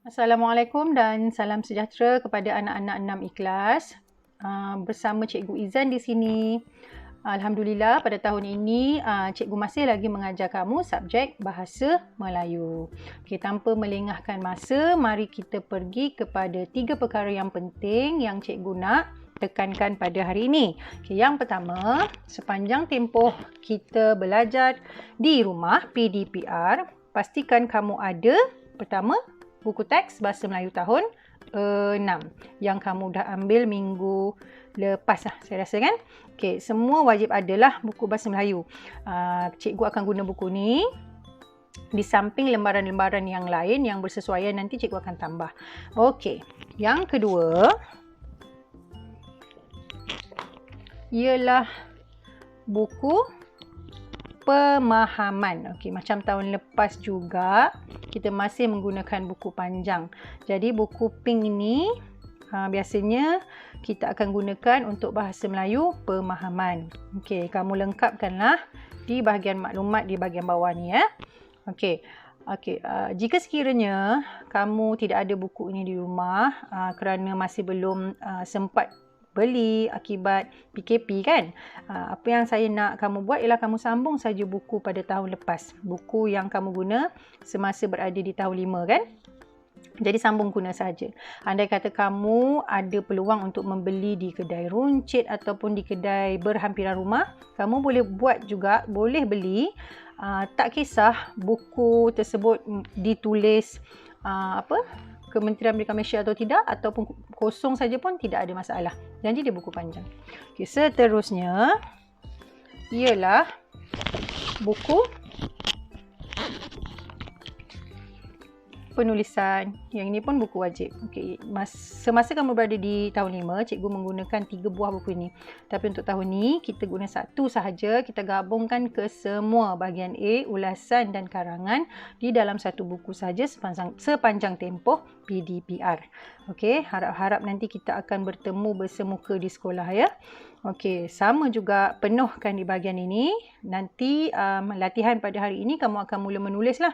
Assalamualaikum dan salam sejahtera kepada anak-anak 6 ikhlas. Bersama Cikgu Izan di sini. Alhamdulillah pada tahun ini cikgu masih lagi mengajar kamu subjek Bahasa Melayu. Okey, tanpa melengahkan masa, mari kita pergi kepada 3 perkara yang penting yang cikgu nak tekankan pada hari ini. Okay, yang pertama, sepanjang tempoh kita belajar di rumah PDPR, pastikan kamu ada pertama buku teks Bahasa Melayu tahun 6 yang kamu dah ambil minggu lepas lah, saya rasa kan. Okey, semua wajib adalah buku Bahasa Melayu. Cikgu akan guna buku ni di samping lembaran-lembaran yang lain yang bersesuaian, nanti cikgu akan tambah. Okey, yang kedua ialah buku pemahaman. Okey, macam tahun lepas juga kita masih menggunakan buku panjang. Jadi buku pink ini biasanya kita akan gunakan untuk Bahasa Melayu pemahaman. Okey, kamu lengkapkanlah di bahagian maklumat di bahagian bawah ni ya. Okey. Jika sekiranya kamu tidak ada buku ini di rumah kerana masih belum sempat beli akibat PKP kan, apa yang saya nak kamu buat ialah kamu sambung saja buku pada tahun lepas, buku yang kamu guna semasa berada di tahun 5 kan. Jadi sambung guna saja. Andai kata kamu ada peluang untuk membeli di kedai runcit ataupun di kedai berhampiran rumah, kamu boleh buat juga, boleh beli. Tak kisah buku tersebut ditulis Kementerian Pendidikan Malaysia atau tidak, ataupun kosong saja pun tidak ada masalah. Jadi dia buku panjang. Okay, seterusnya ialah buku penulisan. Yang ini pun buku wajib. Okey, semasa kamu berada di tahun 5, cikgu menggunakan 3 buah buku ini. Tapi untuk tahun ni kita guna satu sahaja. Kita gabungkan ke semua bahagian A, ulasan dan karangan di dalam satu buku sahaja sepanjang tempoh PDPR. Okey, harap-harap nanti kita akan bertemu bersemuka di sekolah ya. Okey, sama juga penuhkan di bahagian ini. Nanti latihan pada hari ini kamu akan mula menulislah.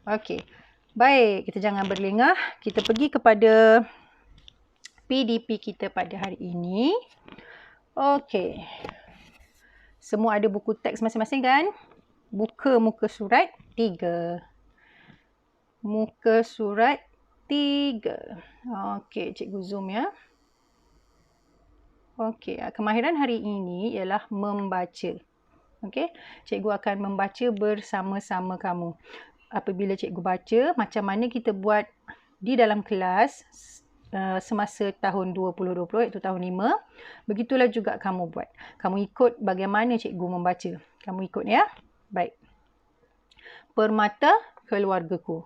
Okey. Baik, kita jangan berlengah. Kita pergi kepada PDP kita pada hari ini. Okey. Semua ada buku teks masing-masing kan? Buka muka surat 3. Muka surat 3. Okey, cikgu zoom ya. Okey, kemahiran hari ini ialah membaca. Okey, cikgu akan membaca bersama-sama kamu. Apabila cikgu baca, macam mana kita buat di dalam kelas semasa tahun 2020 iaitu tahun 5, begitulah juga kamu buat. Kamu ikut bagaimana cikgu membaca. Kamu ikut ya. Baik. Permata keluargaku.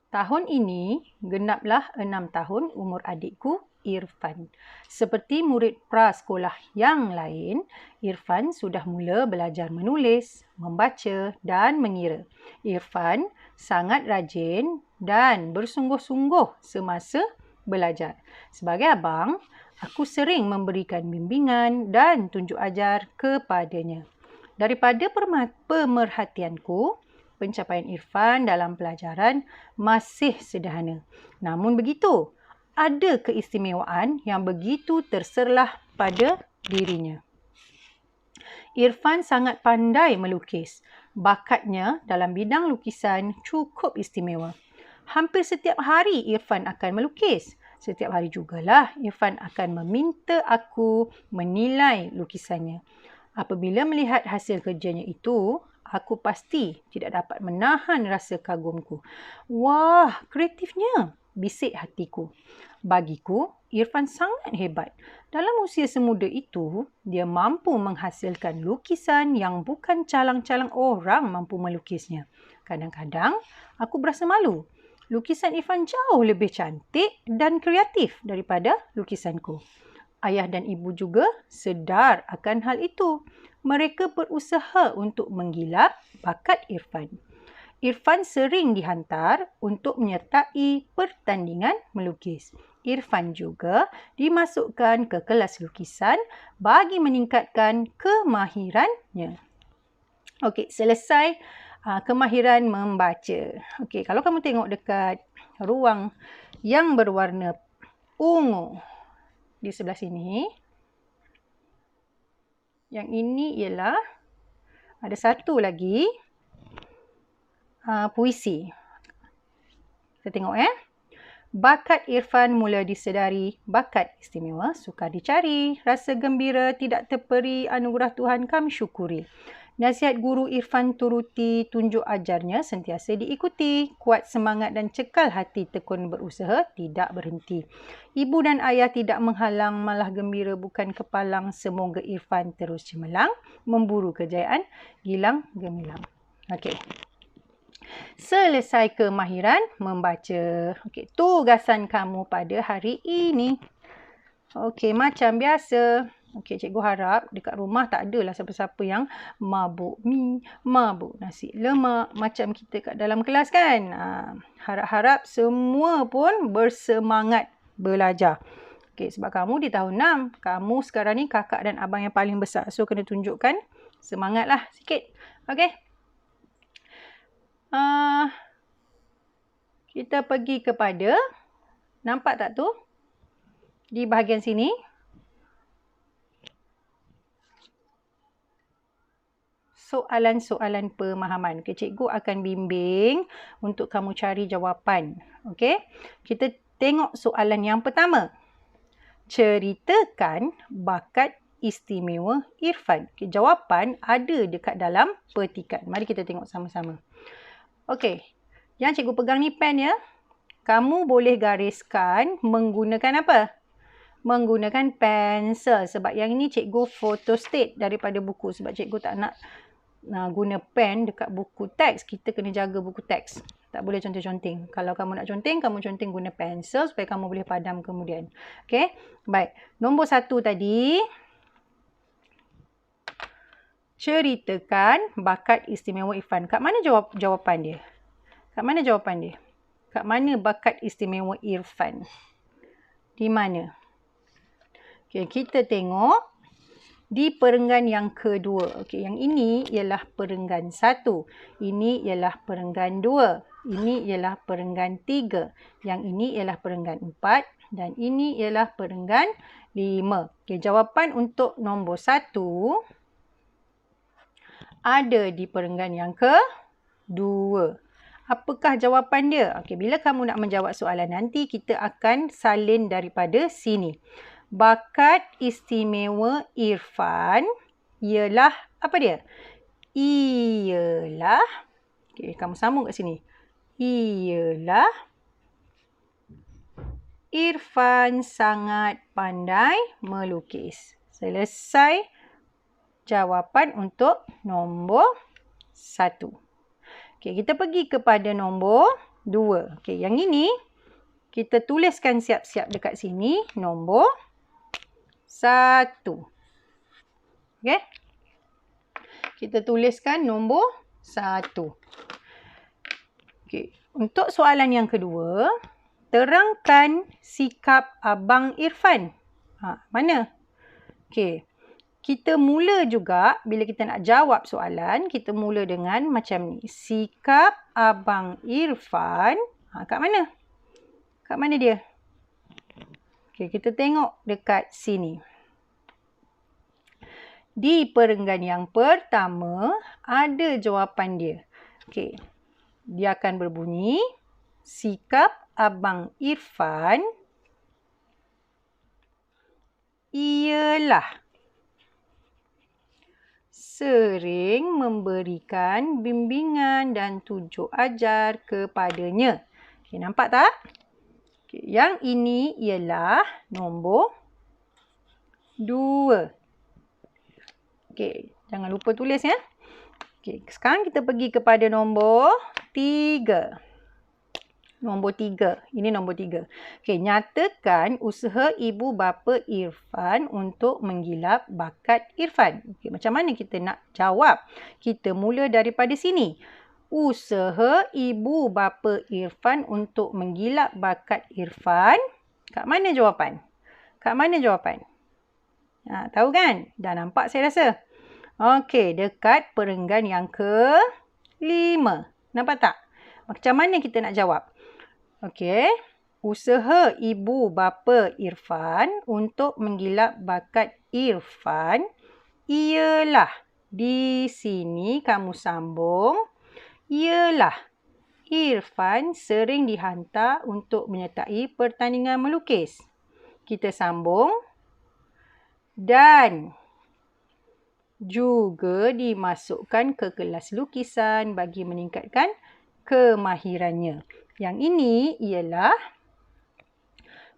Tahun ini genaplah 6 tahun umur adikku Irfan. Seperti murid prasekolah yang lain, Irfan sudah mula belajar menulis, membaca dan mengira. Irfan sangat rajin dan bersungguh-sungguh semasa belajar. Sebagai abang, aku sering memberikan bimbingan dan tunjuk ajar kepadanya. Daripada pemerhatianku, pencapaian Irfan dalam pelajaran masih sederhana. Namun begitu, ada keistimewaan yang begitu terserlah pada dirinya. Irfan sangat pandai melukis. Bakatnya dalam bidang lukisan cukup istimewa. Hampir setiap hari Irfan akan melukis. Setiap hari jugalah Irfan akan meminta aku menilai lukisannya. Apabila melihat hasil kerjanya itu, aku pasti tidak dapat menahan rasa kagumku. Wah, kreatifnya, bisik hatiku. Bagiku, Irfan sangat hebat. Dalam usia semuda itu, dia mampu menghasilkan lukisan yang bukan calang-calang orang mampu melukisnya. Kadang-kadang, aku berasa malu. Lukisan Irfan jauh lebih cantik dan kreatif daripada lukisanku. Ayah dan ibu juga sedar akan hal itu. Mereka berusaha untuk menggilap bakat Irfan. Irfan sering dihantar untuk menyertai pertandingan melukis. Irfan juga dimasukkan ke kelas lukisan bagi meningkatkan kemahirannya. Okey, selesai kemahiran membaca. Okey, kalau kamu tengok dekat ruang yang berwarna ungu di sebelah sini, yang ini ialah ada satu lagi puisi. Kita tengok Bakat Irfan mula disedari, bakat istimewa sukar dicari, rasa gembira tidak terperi, anugerah Tuhan kami syukuri. Nasihat guru Irfan turuti, tunjuk ajarnya sentiasa diikuti, kuat semangat dan cekal hati, tekun berusaha tidak berhenti. Ibu dan ayah tidak menghalang, malah gembira bukan kepalang, semoga Irfan terus cemerlang, memburu kejayaan, gilang gemilang. Okey. Selesai kemahiran membaca. Okey, tugasan kamu pada hari ini. Okey, macam biasa. Okey, cikgu harap dekat rumah tak adalah siapa-siapa yang mabuk mi, mabuk nasi lemak macam kita kat dalam kelas kan. Harap-harap semua pun bersemangat belajar. Okey, sebab kamu di tahun 6. Kamu sekarang ni kakak dan abang yang paling besar. So, kena tunjukkan semangatlah sikit. Okey. Kita pergi kepada, nampak tak tu? Di bahagian sini. Soalan-soalan pemahaman. Okay, cikgu akan bimbing untuk kamu cari jawapan. Okay? Kita tengok soalan yang pertama. Ceritakan bakat istimewa Irfan. Okay, jawapan ada dekat dalam petikan. Mari kita tengok sama-sama. Okey, yang cikgu pegang ni pen ya. Kamu boleh gariskan menggunakan apa? Menggunakan pensel. Sebab yang ini cikgu photostate daripada buku. Sebab cikgu tak nak guna pen dekat buku teks. Kita kena jaga buku teks. Tak boleh conteng-conteng. Kalau kamu nak conteng, kamu conteng guna pensel supaya kamu boleh padam kemudian. Okey, baik. Nombor 1 tadi. Ceritakan bakat istimewa Irfan. Kat mana jawapan dia? Kat mana jawapan dia? Kat mana bakat istimewa Irfan? Di mana? Okey, kita tengok di perenggan yang kedua. Okey, yang ini ialah perenggan 1. Ini ialah perenggan 2. Ini ialah perenggan 3. Yang ini ialah perenggan 4. Dan ini ialah perenggan 5. Okey, jawapan untuk nombor 1 ada di perenggan yang kedua. Apakah jawapan dia? Okey, bila kamu nak menjawab soalan nanti, kita akan salin daripada sini. Bakat istimewa Irfan ialah, apa dia? Ialah, okey, kamu sambung kat sini. Ialah Irfan sangat pandai melukis. Selesai jawapan untuk nombor 1. Okey, kita pergi kepada nombor 2. Okey, yang ini kita tuliskan siap-siap dekat sini nombor 1. Okey. Kita tuliskan nombor 1. Okey, untuk soalan yang kedua, terangkan sikap Abang Irfan. Mana? Okey. Kita mula juga, bila kita nak jawab soalan, kita mula dengan macam ni. Sikap Abang Irfan, kat mana? Kat mana dia? Okey, kita tengok dekat sini. Di perenggan yang pertama, ada jawapan dia. Okey, dia akan berbunyi, sikap Abang Irfan ialah sering memberikan bimbingan dan tunjuk ajar kepadanya. Okay, nampak tak? Okay, yang ini ialah nombor 2. Okay, jangan lupa tulis ya. Okay, sekarang kita pergi kepada nombor 3. Nombor 3. Ini nombor 3. Okey, nyatakan usaha ibu bapa Irfan untuk menggilap bakat Irfan. Okey, macam mana kita nak jawab? Kita mula daripada sini. Usaha ibu bapa Irfan untuk menggilap bakat Irfan. Kat mana jawapan? Kat mana jawapan? Tahu kan? Dah nampak saya rasa. Okey, dekat perenggan yang kedua. 5. Nampak tak? Macam mana kita nak jawab? Okey. Usaha ibu bapa Irfan untuk menggilap bakat Irfan ialah, di sini kamu sambung, ialah Irfan sering dihantar untuk menyertai pertandingan melukis. Kita sambung. Dan juga dimasukkan ke kelas lukisan bagi meningkatkan kemahirannya. Yang ini ialah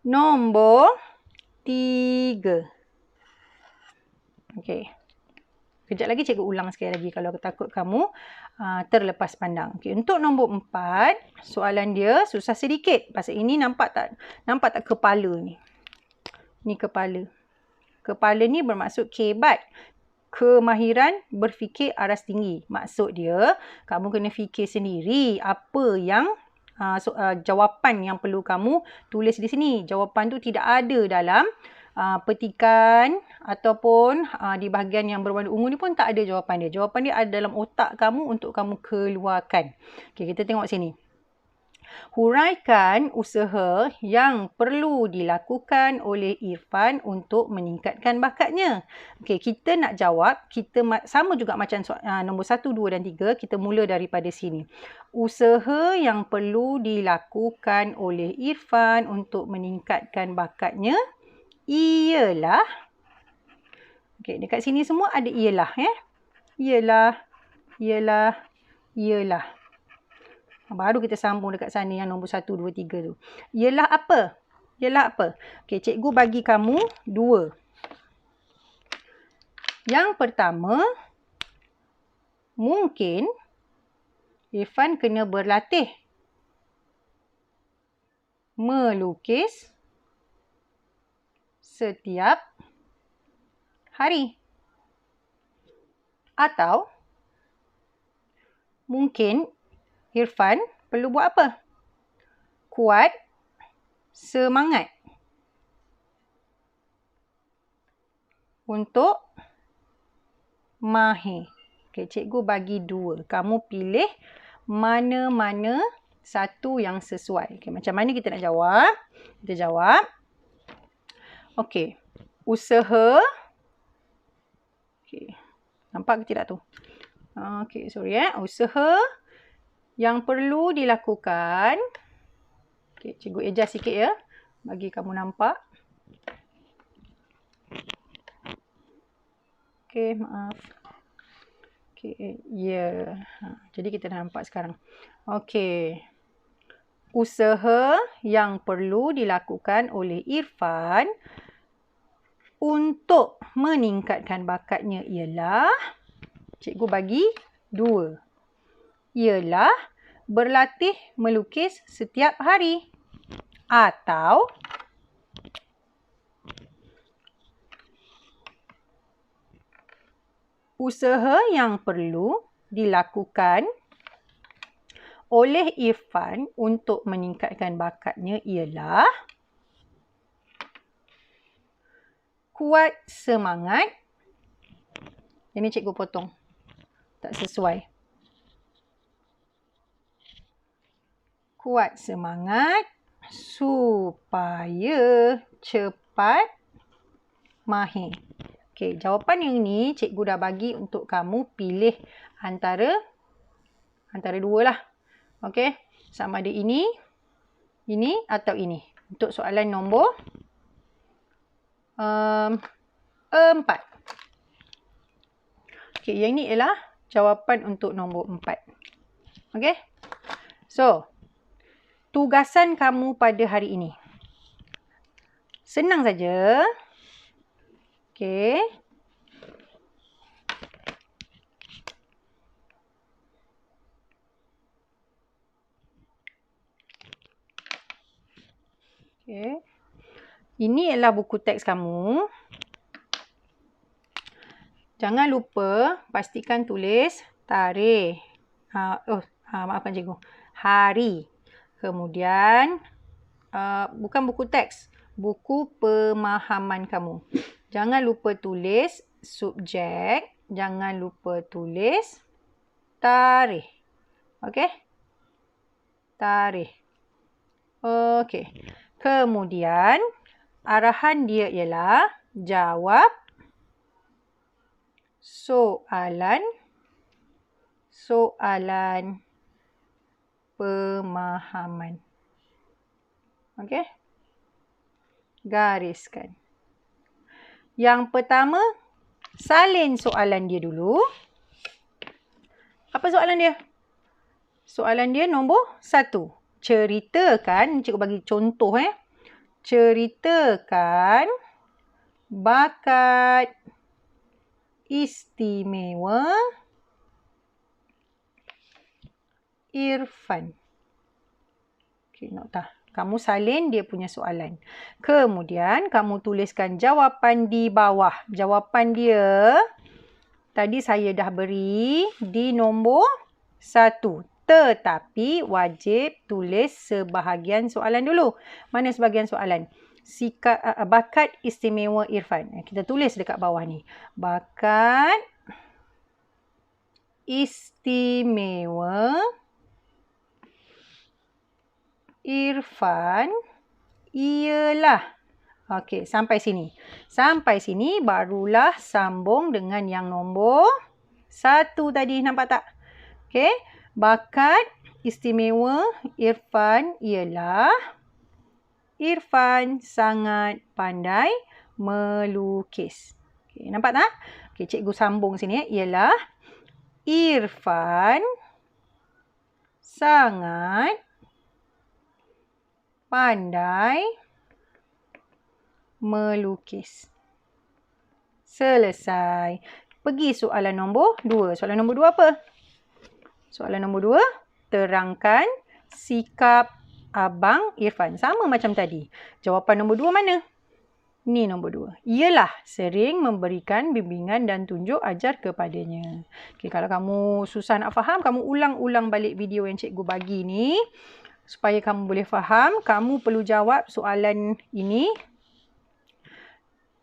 nombor 3. Okey. Kejap lagi cikgu ulang sekali lagi kalau takut kamu terlepas pandang. Okey, untuk nombor 4, soalan dia susah sedikit. Pasal ini nampak tak kepala ni. Ni kepala. Kepala ni bermaksud kebat. Kemahiran berfikir aras tinggi. Maksud dia, kamu kena fikir sendiri apa yang jawapan yang perlu kamu tulis di sini. Jawapan tu tidak ada dalam petikan ataupun di bahagian yang berwarna ungu ni pun tak ada jawapan dia. Jawapan dia ada dalam otak kamu untuk kamu keluarkan. Okey, kita tengok sini. Huraikan usaha yang perlu dilakukan oleh Irfan untuk meningkatkan bakatnya. Okey, kita nak jawab, kita sama juga macam nombor 1, 2 dan 3, kita mula daripada sini. Usaha yang perlu dilakukan oleh Irfan untuk meningkatkan bakatnya ialah, okey, dekat sini semua ada ialah ya. Ialah. Baru kita sambung dekat sana yang nombor 1, 2, 3 tu. Ialah apa? Okey, cikgu bagi kamu 2. Yang pertama, mungkin Irfan kena berlatih melukis setiap hari. Atau mungkin Irfan perlu buat apa? Kuat semangat untuk mahir. Okey, cikgu bagi 2. Kamu pilih mana-mana satu yang sesuai. Okey, macam mana kita nak jawab? Kita jawab. Okey, usaha. Okey, nampak ke tidak tu? Okey, sorry usaha yang perlu dilakukan. Okey, cikgu adjust sikit ya, bagi kamu nampak. Okey, maaf. Okey, ya. Jadi kita dah nampak sekarang. Okey. Usaha yang perlu dilakukan oleh Irfan untuk meningkatkan bakatnya ialah, cikgu bagi 2. Ialah berlatih melukis setiap hari. Atau usaha yang perlu dilakukan oleh Irfan untuk meningkatkan bakatnya ialah kuat semangat. Ini cikgu potong. Tak sesuai. Kuat semangat supaya cepat mahir. Okey, jawapan yang ni cikgu dah bagi untuk kamu pilih antara 2 lah. Okey, sama ada ini atau ini. Untuk soalan nombor 4. Okey, yang ni ialah jawapan untuk nombor 4. Okey. So, tugasan kamu pada hari ini. Senang saja. Okey. Okey. Ini ialah buku teks kamu. Jangan lupa pastikan tulis tarikh. Maafkan cikgu. Hari. Kemudian, bukan buku teks, buku pemahaman kamu. Jangan lupa tulis subjek, jangan lupa tulis tarikh. Okey? Tarikh. Okey. Kemudian, arahan dia ialah jawab soalan pemahaman. Okey? Gariskan. Yang pertama, salin soalan dia dulu. Apa soalan dia? Soalan dia nombor 1. Ceritakan, cikgu bagi contoh ceritakan bakat istimewa Irfan. Okey, notah. Kamu salin dia punya soalan. Kemudian, kamu tuliskan jawapan di bawah. Jawapan dia, tadi saya dah beri di nombor 1. Tetapi, wajib tulis sebahagian soalan dulu. Mana sebahagian soalan? Bakat istimewa Irfan. Kita tulis dekat bawah ni. Bakat istimewa Irfan ialah. Okey, sampai sini. Sampai sini barulah sambung dengan yang nombor 1 tadi. Nampak tak? Okey. Bakat istimewa Irfan ialah Irfan sangat pandai melukis. Okey, nampak tak? Okey, cikgu sambung sini. Ialah Irfan sangat pandai melukis. Selesai. Pergi soalan nombor 2. Soalan nombor 2 apa? Soalan nombor 2, terangkan sikap Abang Irfan. Sama macam tadi. Jawapan nombor 2 mana? Ni nombor 2. Ialah sering memberikan bimbingan dan tunjuk ajar kepadanya. Okay, kalau kamu susah nak faham, kamu ulang-ulang balik video yang cikgu bagi ni. Supaya kamu boleh faham, kamu perlu jawab soalan ini.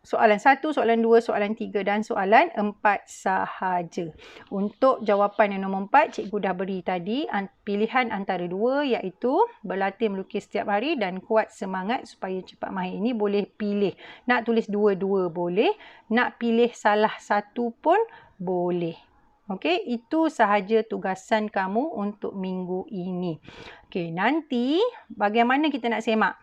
Soalan 1, soalan 2, soalan 3 dan soalan 4 sahaja. Untuk jawapan yang nombor 4, cikgu dah beri tadi pilihan antara 2 iaitu berlatih melukis setiap hari dan kuat semangat supaya cepat mahir. Ini boleh pilih. Nak tulis dua-dua boleh. Nak pilih salah satu pun boleh. Okey, itu sahaja tugasan kamu untuk minggu ini. Okey, nanti bagaimana kita nak semak?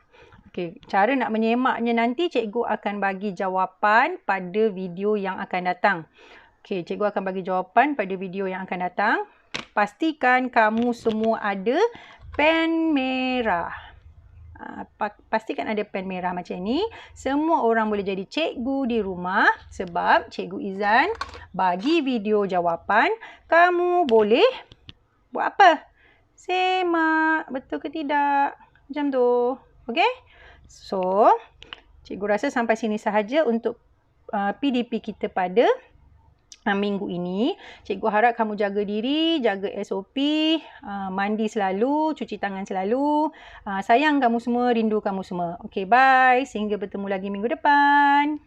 Okey, cara nak menyemaknya nanti cikgu akan bagi jawapan pada video yang akan datang. Okey, cikgu akan bagi jawapan pada video yang akan datang. Pastikan kamu semua ada pen merah. Pastikan ada pen merah macam ni. Semua orang boleh jadi cikgu di rumah sebab Cikgu Izan bagi video jawapan. Kamu boleh buat apa? Semak. Betul ke tidak? Macam tu. Okey? So, cikgu rasa sampai sini sahaja untuk PDP kita pada minggu ini. Cikgu harap kamu jaga diri, jaga SOP, mandi selalu, cuci tangan selalu. Sayang kamu semua, rindu kamu semua. Okey, bye. Sehingga bertemu lagi minggu depan.